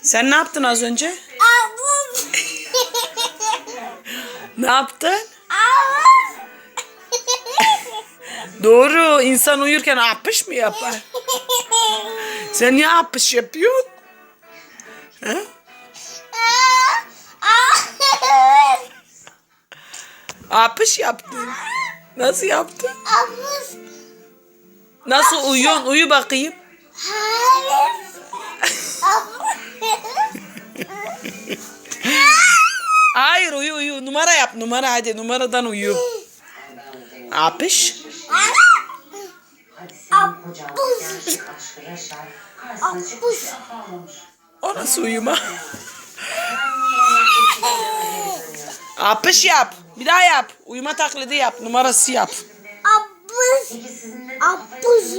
Sen ne yaptın az önce? Abuz. Ne yaptın? Abuz. Doğru. İnsan uyurken apış mı yapar? Sen niye apış yapıyorsun? Ha? Apış yaptın. Nasıl yaptın? Abuz. Nasıl uyuyorsun? Uyu bakayım. Hayır. Hayır uyu. Numara yap. Numara hadi. Numaradan uyu. Apış. O nasıl uyuma? Apış yap. Bir daha yap. Uyuma taklidi yap. Numarası yap. Abuz. Abuz.